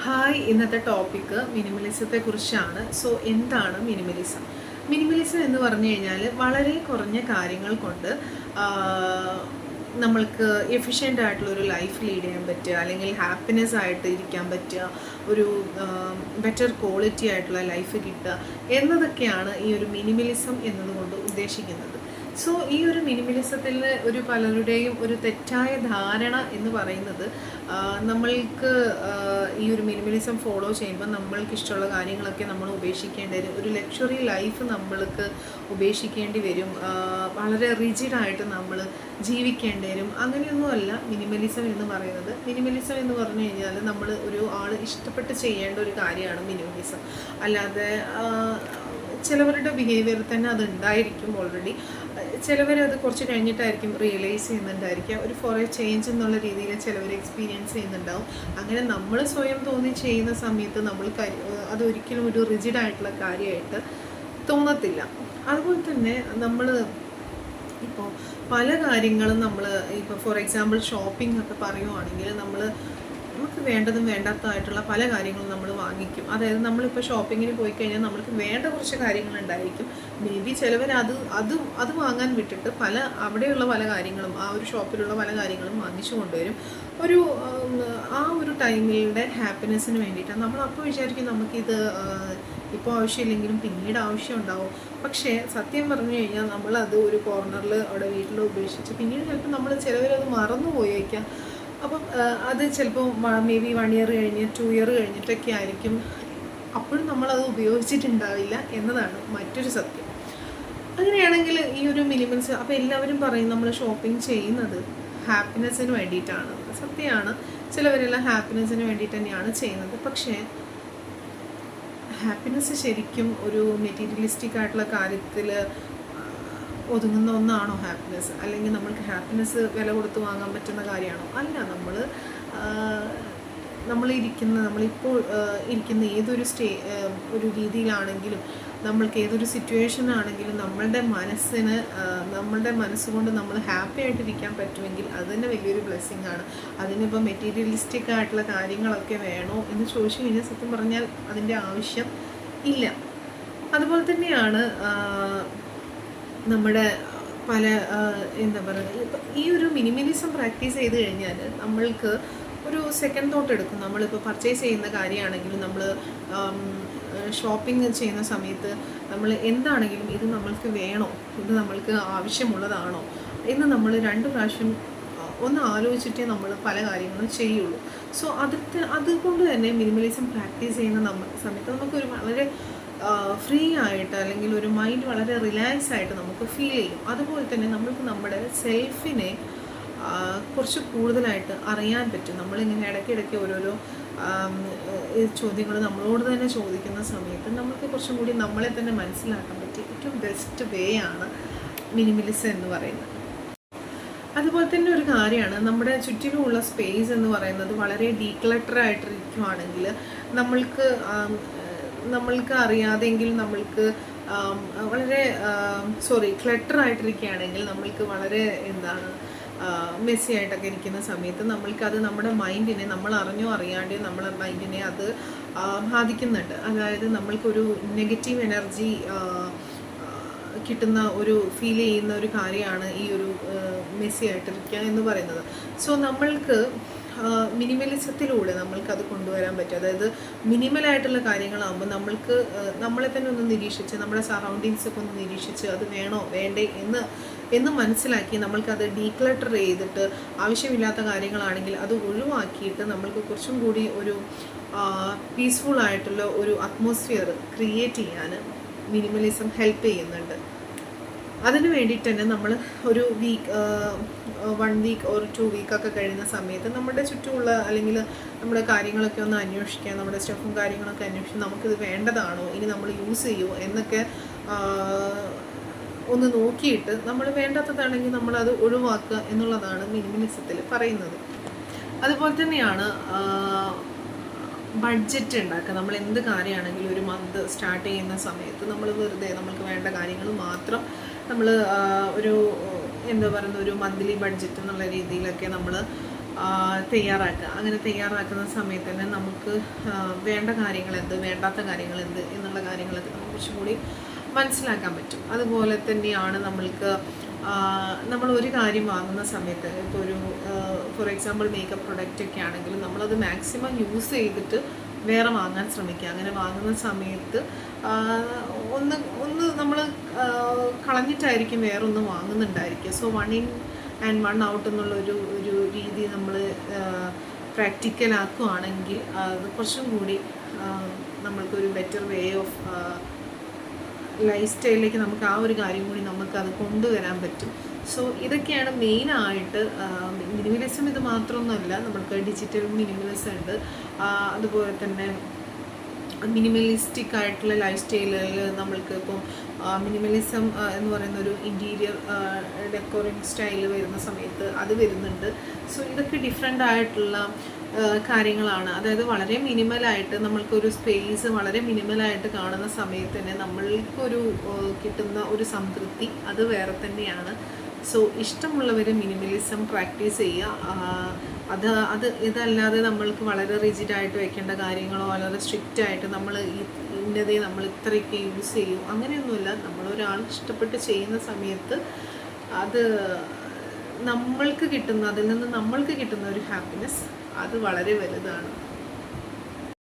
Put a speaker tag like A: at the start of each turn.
A: Hi, ഇന്നത്തെ topic മിനിമലിസത്തെ കുറിച്ചാണ്. So എന്താണ് മിനിമലിസം? മിനിമലിസം എന്ന് പറഞ്ഞു കഴിഞ്ഞാൽ വളരെ കുറഞ്ഞ കാര്യങ്ങൾ കൊണ്ട് നമ്മൾക്ക് എഫിഷ്യൻ്റ് ആയിട്ടുള്ളൊരു ലൈഫ് ലീഡ് ചെയ്യാൻ പറ്റുക, അല്ലെങ്കിൽ ഹാപ്പിനെസ് ആയിട്ട് ഇരിക്കാൻ പറ്റുക, ഒരു ബെറ്റർ ക്വാളിറ്റി ആയിട്ടുള്ള ലൈഫ് കിട്ടുക എന്നതൊക്കെയാണ് ഈ ഒരു മിനിമലിസം എന്നതുകൊണ്ട് ഉദ്ദേശിക്കുന്നത്. സോ ഈ ഒരു മിനിമലിസത്തിൽ ഒരു പലരുടെയും ഒരു തെറ്റായ ധാരണ എന്ന് പറയുന്നത്, നമ്മൾക്ക് ഈ ഒരു മിനിമലിസം ഫോളോ ചെയ്യുമ്പോൾ നമ്മൾക്ക് ഇഷ്ടമുള്ള കാര്യങ്ങളൊക്കെ നമ്മൾ ഉപേക്ഷിക്കേണ്ടി വരും, ഒരു ലക്ഷറി ലൈഫ് നമ്മൾക്ക് ഉപേക്ഷിക്കേണ്ടി വരും, വളരെ റിജിഡായിട്ട് നമ്മൾ ജീവിക്കേണ്ടി വരും. അങ്ങനെയൊന്നുമല്ല മിനിമലിസം എന്ന് പറയുന്നത്. മിനിമലിസം എന്ന് പറഞ്ഞു കഴിഞ്ഞാൽ നമ്മൾ ഒരു ആൾ ഇഷ്ടപ്പെട്ട് ചെയ്യേണ്ട ഒരു കാര്യമാണ് മിനിമലിസം. അല്ലാതെ ചിലവരുടെ ബിഹേവിയർ തന്നെ അത് ഉണ്ടായിരിക്കും ഓൾറെഡി. ചിലവരത് കുറച്ച് കഴിഞ്ഞിട്ടായിരിക്കും റിയലൈസ് ചെയ്യുന്നുണ്ടായിരിക്കുക. ഒരു ഫോർ എ ചേഞ്ച് എന്നുള്ള രീതിയിൽ ചിലവർ എക്സ്പീരിയൻസ് ചെയ്യുന്നുണ്ടാവും. അങ്ങനെ നമ്മൾ സ്വയം തോന്നി ചെയ്യുന്ന സമയത്ത് നമ്മൾക്ക് അതൊരിക്കലും ഒരു റിജിഡായിട്ടുള്ള കാര്യമായിട്ട് തോന്നത്തില്ല. അതുപോലെ തന്നെ നമ്മൾ ഇപ്പോൾ പല കാര്യങ്ങളും നമ്മൾ ഇപ്പോൾ ഫോർ എക്സാമ്പിൾ ഷോപ്പിംഗ് ഒക്കെ പറയുവാണെങ്കിൽ നമുക്ക് വേണ്ടതും വേണ്ടാത്തതായിട്ടുള്ള പല കാര്യങ്ങളും നമ്മൾ വാങ്ങിക്കും. അതായത് നമ്മളിപ്പോൾ ഷോപ്പിങ്ങിന് പോയി കഴിഞ്ഞാൽ നമ്മൾക്ക് വേണ്ട കുറച്ച് കാര്യങ്ങളുണ്ടായിരിക്കും. മേ ബി ചിലവർ അത് വാങ്ങാൻ വിട്ടിട്ട് അവിടെയുള്ള പല കാര്യങ്ങളും, ആ ഒരു ഷോപ്പിലുള്ള പല കാര്യങ്ങളും വാങ്ങിച്ചു കൊണ്ടുവരും. ആ ഒരു ടൈമിൻ്റെ ഹാപ്പിനെസ്സിന് വേണ്ടിയിട്ടാണ്. നമ്മളപ്പോൾ വിചാരിക്കും നമുക്കിത് ഇപ്പോൾ ആവശ്യമില്ലെങ്കിലും പിന്നീട് ആവശ്യം ഉണ്ടാവും. പക്ഷേ സത്യം പറഞ്ഞു കഴിഞ്ഞാൽ നമ്മളത് ഒരു കോർണറിൽ അവിടെ വീട്ടിൽ ഉപേക്ഷിച്ച് പിന്നീട് ചിലപ്പോൾ ചിലവരത് മറന്നു പോയേക്കാം. അപ്പം അത് ചിലപ്പോൾ മേ ബി 1 ഇയർ കഴിഞ്ഞ് 2 ഇയർ കഴിഞ്ഞിട്ടൊക്കെ ആയിരിക്കും. അപ്പോഴും നമ്മളത് ഉപയോഗിച്ചിട്ടുണ്ടാവില്ല എന്നതാണ് മറ്റൊരു സത്യം. അങ്ങനെയാണെങ്കിൽ ഈ ഒരു മിനിമൽസ്, അപ്പോൾ എല്ലാവരും പറയും നമ്മൾ ഷോപ്പിംഗ് ചെയ്യുന്നത് ഹാപ്പിനെസ്സിന് വേണ്ടിയിട്ടാണ്. സത്യമാണ്, ചിലവരെല്ലാം ഹാപ്പിനെസ്സിന് വേണ്ടിയിട്ട് തന്നെയാണ് ചെയ്യുന്നത്. പക്ഷേ ഹാപ്പിനെസ് ശരിക്കും ഒരു മെറ്റീരിയലിസ്റ്റിക് ആയിട്ടുള്ള കാര്യത്തിൽ ഒതുങ്ങുന്ന ഒന്നാണോ ഹാപ്പിനെസ്? അല്ലെങ്കിൽ നമ്മൾക്ക് ഹാപ്പിനെസ് വില കൊടുത്ത് വാങ്ങാൻ പറ്റുന്ന കാര്യമാണോ? അല്ല. നമ്മളിപ്പോൾ ഇരിക്കുന്ന ഏതൊരു ഒരു രീതിയിലാണെങ്കിലും, നമ്മൾക്ക് ഏതൊരു സിറ്റുവേഷനാണെങ്കിലും നമ്മളുടെ മനസ്സുകൊണ്ട് നമ്മൾ ഹാപ്പി ആയിട്ടിരിക്കാൻ പറ്റുമെങ്കിൽ അത് തന്നെ വലിയൊരു ബ്ലെസ്സിങ് ആണ്. അതിനിപ്പോൾ മെറ്റീരിയലിസ്റ്റിക് ആയിട്ടുള്ള കാര്യങ്ങളൊക്കെ വേണോ എന്ന് ചോദിച്ചു കഴിഞ്ഞാൽ സത്യം പറഞ്ഞാൽ അതിൻ്റെ ആവശ്യം ഇല്ല. അതുപോലെ തന്നെയാണ് നമ്മുടെ പല എന്താ പറയുക, ഇപ്പം ഈ ഒരു മിനിമലിസം പ്രാക്ടീസ് ചെയ്ത് കഴിഞ്ഞാൽ നമ്മൾക്ക് ഒരു സെക്കൻഡ് തോട്ട് എടുക്കും. നമ്മളിപ്പോൾ പർച്ചേസ് ചെയ്യുന്ന കാര്യമാണെങ്കിലും, നമ്മൾ ഷോപ്പിംഗ് ചെയ്യുന്ന സമയത്ത് നമ്മൾ എന്താണെങ്കിലും ഇത് നമ്മൾക്ക് വേണോ, ഇത് നമ്മൾക്ക് ആവശ്യമുള്ളതാണോ എന്ന് നമ്മൾ 2 പ്രാവശ്യം ഒന്ന് ആലോചിച്ചിട്ടേ നമ്മൾ പല കാര്യങ്ങളും ചെയ്യുള്ളൂ. സോ അതുകൊണ്ട് തന്നെ മിനിമലിസം പ്രാക്ടീസ് ചെയ്യുന്ന സമയത്ത് നമുക്കൊരു വളരെ ഫ്രീ ആയിട്ട്, അല്ലെങ്കിൽ ഒരു മൈൻഡ് വളരെ റിലാക്സ് ആയിട്ട് നമുക്ക് ഫീൽ ചെയ്യും. അതുപോലെ തന്നെ നമ്മൾക്ക് നമ്മുടെ സെൽഫിനെ കുറച്ച് കൂടുതലായിട്ട് അറിയാൻ പറ്റും. നമ്മളിങ്ങനെ ഇടയ്ക്കിടയ്ക്ക് ഓരോരോ ചോദ്യങ്ങൾ നമ്മളോട് തന്നെ ചോദിക്കുന്ന സമയത്ത് നമുക്ക് കുറച്ചും കൂടി നമ്മളെ തന്നെ മനസ്സിലാക്കാൻ പറ്റിയ ഏറ്റവും ബെസ്റ്റ് വേ ആണ് മിനിമലിസം എന്ന് പറയുന്നത്. അതുപോലെ തന്നെ ഒരു കാര്യമാണ്, നമ്മുടെ ചുറ്റിലുമുള്ള സ്പേസ് എന്ന് പറയുന്നത് വളരെ ഡീക്ലട്ടറായിട്ടിരിക്കുവാണെങ്കിൽ നമ്മൾക്ക് അറിയാതെങ്കിൽ നമ്മൾക്ക് വളരെ ക്ലട്ടറായിട്ടിരിക്കുകയാണെങ്കിൽ നമ്മൾക്ക് വളരെ മെസ്സി ആയിട്ടൊക്കെ ഇരിക്കുന്ന സമയത്ത് നമ്മൾക്കത് നമ്മുടെ മൈൻഡിനെ, നമ്മൾ അറിഞ്ഞോ അറിയാണ്ടെയോ നമ്മളെ മൈൻഡിനെ അത് ബാധിക്കുന്നുണ്ട്. അതായത് നമ്മൾക്കൊരു നെഗറ്റീവ് എനർജി കിട്ടുന്ന ഒരു ഫീൽ ചെയ്യുന്ന ഒരു കാര്യമാണ് ഈ ഒരു മെസ്സി ആയിട്ടിരിക്കുക എന്ന് പറയുന്നത്. സോ നമ്മൾക്ക് മിനിമലിസത്തിലൂടെ നമ്മൾക്കത് കൊണ്ടുവരാൻ പറ്റും. അതായത് മിനിമലായിട്ടുള്ള കാര്യങ്ങളാകുമ്പോൾ നമ്മൾക്ക് നമ്മളെ തന്നെ ഒന്ന് നിരീക്ഷിച്ച്, നമ്മുടെ സറൗണ്ടിങ്സൊക്കെ ഒന്ന് നിരീക്ഷിച്ച് അത് വേണോ വേണ്ടേ എന്ന് മനസ്സിലാക്കി നമ്മൾക്കത് ഡീക്ലട്ടർ ചെയ്തിട്ട്, ആവശ്യമില്ലാത്ത കാര്യങ്ങളാണെങ്കിൽ അത് ഒഴിവാക്കിയിട്ട് നമ്മൾക്ക് കുറച്ചും കൂടി ഒരു പീസ്ഫുൾ ആയിട്ടുള്ള ഒരു അറ്റ്മോസ്ഫിയർ ക്രിയേറ്റ് ചെയ്യാൻ മിനിമലിസം ഹെൽപ്പ് ചെയ്യുന്നുണ്ട്. അതിന് വേണ്ടിയിട്ട് തന്നെ നമ്മൾ ഒരു 1 വീക്ക് or 2 വീക്കൊക്കെ കഴിയുന്ന സമയത്ത് നമ്മുടെ ചുറ്റുമുള്ള, അല്ലെങ്കിൽ നമ്മുടെ കാര്യങ്ങളൊക്കെ ഒന്ന് അന്വേഷിക്കുക, നമ്മുടെ സ്റ്റഫും കാര്യങ്ങളൊക്കെ അന്വേഷിച്ച് നമുക്കിത് വേണ്ടതാണോ, ഇനി നമ്മൾ യൂസ് ചെയ്യുമോ എന്നൊക്കെ ഒന്ന് നോക്കിയിട്ട് നമ്മൾ വേണ്ടാത്തതാണെങ്കിൽ നമ്മളത് ഒഴിവാക്കുക എന്നുള്ളതാണ് മിനിമലിസത്തിൽ പറയുന്നത്. അതുപോലെ തന്നെയാണ് ബഡ്ജറ്റ് ഉണ്ടാക്കുക. നമ്മൾ എന്ത് കാര്യമാണെങ്കിലും ഒരു മന്ത് സ്റ്റാർട്ട് ചെയ്യുന്ന സമയത്ത് നമ്മൾ വെറുതെ നമ്മൾക്ക് വേണ്ട കാര്യങ്ങൾ മാത്രം നമ്മൾ ഒരു മന്ത്ലി ബഡ്ജറ്റ് എന്നുള്ള രീതിയിലൊക്കെ നമ്മൾ തയ്യാറാക്കുക. അങ്ങനെ തയ്യാറാക്കുന്ന സമയത്ത് തന്നെ നമുക്ക് വേണ്ട കാര്യങ്ങൾ എന്ത്, വേണ്ടാത്ത കാര്യങ്ങൾ എന്ത് എന്നുള്ള കാര്യങ്ങളൊക്കെ നമുക്ക് കുറച്ചും കൂടി മനസ്സിലാക്കാൻ പറ്റും. അതുപോലെ തന്നെയാണ് നമ്മൾ ഒരു കാര്യം വാങ്ങുന്ന സമയത്ത്, ഇപ്പോൾ ഒരു ഫോർ എക്സാമ്പിൾ മേക്കപ്പ് പ്രൊഡക്റ്റ് ഒക്കെ ആണെങ്കിലും നമ്മളത് മാക്സിമം യൂസ് ചെയ്തിട്ട് വേറെ വാങ്ങാൻ ശ്രമിക്കുക. അങ്ങനെ വാങ്ങുന്ന സമയത്ത് ഒന്ന് നമ്മൾ കളഞ്ഞിട്ടായിരിക്കും വേറൊന്ന് വാങ്ങുന്നുണ്ടായിരിക്കുക. സോ 1 in and 1 out ഒരു രീതി നമ്മൾ പ്രാക്ടിക്കലാക്കുകയാണെങ്കിൽ അത് കുറച്ചും കൂടി നമ്മൾക്കൊരു ബെറ്റർ വേ ഓഫ് ലൈഫ് സ്റ്റൈലിലേക്ക് നമുക്ക് ആ ഒരു കാര്യം കൂടി നമുക്കത് കൊണ്ടുവരാൻ പറ്റും. സോ ഇതൊക്കെയാണ് മെയിനായിട്ട് മിനിമലിസം. ഇത് മാത്രമൊന്നുമല്ല, നമ്മൾക്ക് ഡിജിറ്റൽ മിനിമലിസം ഉണ്ട്. അതുപോലെ തന്നെ മിനിമലിസ്റ്റിക് ആയിട്ടുള്ള ലൈഫ് സ്റ്റൈലുകളിൽ നമ്മൾക്ക് ഇപ്പം മിനിമലിസം എന്ന് പറയുന്ന ഒരു ഇൻറ്റീരിയർ ഡെക്കോറിങ് സ്റ്റൈൽ വരുന്ന സമയത്ത് അത് വരുന്നുണ്ട്. സോ ഇതൊക്കെ ഡിഫറെൻ്റ് ആയിട്ടുള്ള കാര്യങ്ങളാണ്. അതായത് വളരെ മിനിമലായിട്ട് നമ്മൾക്കൊരു സ്പേസ് വളരെ മിനിമലായിട്ട് കാണുന്ന സമയത്ത് തന്നെ നമ്മൾക്കൊരു കിട്ടുന്ന ഒരു സംതൃപ്തി അത് വേറെ തന്നെയാണ്. സോ ഇഷ്ടമുള്ളവർ മിനിമലിസം പ്രാക്ടീസ് ചെയ്യുക. ഇതല്ലാതെ നമ്മൾക്ക് വളരെ റിജിഡായിട്ട് വെക്കേണ്ട കാര്യങ്ങളോ വളരെ സ്ട്രിക്റ്റ് ആയിട്ട് നമ്മൾ ഇന്നതേ നമ്മൾ ഇത്രയൊക്കെ യൂസ് ചെയ്യും അങ്ങനെയൊന്നുമില്ല. നമ്മളൊരാൾ ഇഷ്ടപ്പെട്ട് ചെയ്യുന്ന സമയത്ത് അത് അതിൽ നിന്ന് നമ്മൾക്ക് കിട്ടുന്ന ഒരു ഹാപ്പിനെസ് അത് വളരെ വലുതാണ്.